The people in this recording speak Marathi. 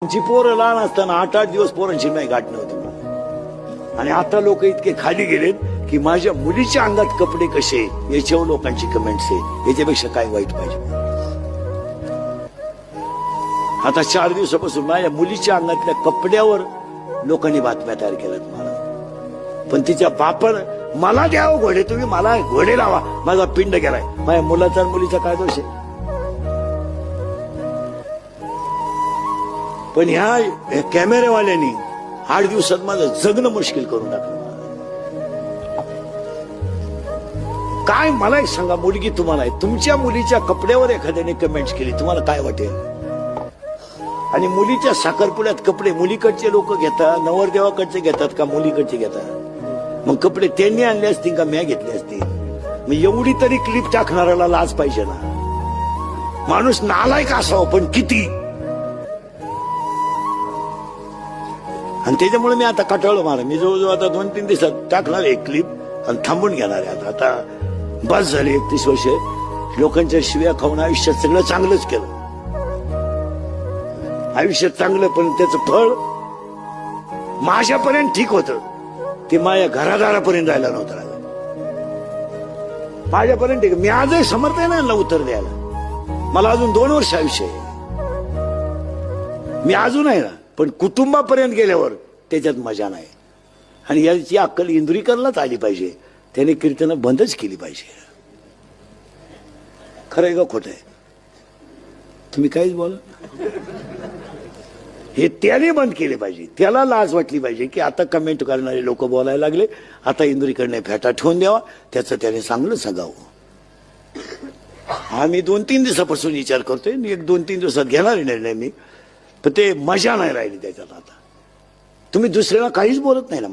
आमची पोरं लहान असताना 8-8 दिवस पोरांची नाही गाठ नव्हती मला. आणि आता लोक इतके खाली गेलेत की माझ्या मुलीच्या अंगात कपडे कसे याच्यावर लोकांची कमेंट्स आहे. याच्यापेक्षा काय वाईट पाहिजे. आता 4 दिवसापासून माझ्या मुलीच्या अंगातल्या कपड्यावर लोकांनी बातम्या तयार केल्यात मला. पण तिच्या बापानं मला द्यावं घोडे, तुम्ही मला घोडे लावा, माझा पिंड गेलाय. माझ्या मुलाचा आणि मुलीचा काय दोष आहे. पण ह्या कॅमेरेवाल्यांनी 8 दिवसात माझं जगणं मुश्किल करून टाकलं. काय मला एक सांगा, मुलगी तुम्हाला आहे, तुमच्या मुलीच्या कपड्यावर एखाद्याने कमेंट्स केली, तुम्हाला काय वाटेल. आणि मुलीच्या साखरपुड्यात कपडे मुलीकडचे लोक घेतात, नवरदेवाकडचे घेतात का मुलीकडचे घेतात. मग कपडे त्यांनी आणले असतील का म्या घेतले असतील. मग एवढी तरी क्लिप टाकणाऱ्याला लाज पाहिजे ना. माणूस नालायक असावं पण किती. आणि त्याच्यामुळे मी आता कटाळलो मला. मी जवळजवळ आता 2-3 दिवसात टाकणार एक क्लिप आणि थांबून घेणार आहे. आता बस झाली 31 वर्ष लोकांच्या शिव्या खाऊन आयुष्यात सगळं चांगलंच केलं. आयुष्यात चांगलं, पण त्याचं फळ माझ्यापर्यंत ठीक होतं, ते माझ्या घरादारापर्यंत राहायला नव्हतं राहिलं. माझ्यापर्यंत ठीक. मी आजही समर्थ आहे ना उत्तर द्यायला. मला अजून 2 वर्ष आयुष्य आहे. मी अजून आहे ना, पण कुटुंबापर्यंत गेल्यावर त्याच्यात मजा नाही. आणि याची अक्कल इंदुरीकरलाच आली पाहिजे. त्याने कीर्तनं बंदच केली पाहिजे. खरं आहे का खोटं आहे. तुम्ही काहीच बोला. हे त्याने बंद केले पाहिजे. त्याला लाज वाटली पाहिजे की आता कमेंट करणारे लोक बोलायला लागले, आता इंदुरीकडने फेटा ठेवून द्यावा, त्याचं त्याने चांगलं सांगावं. हा मी 2-3 दिवसापासून विचार करतोय. 1-2-3 दिवसात घेणार निर्णय मी. पण ते मजा नाही राहिली त्याच्यात. आता तुम्ही दुसऱ्याला काहीच बोलत नाही ना.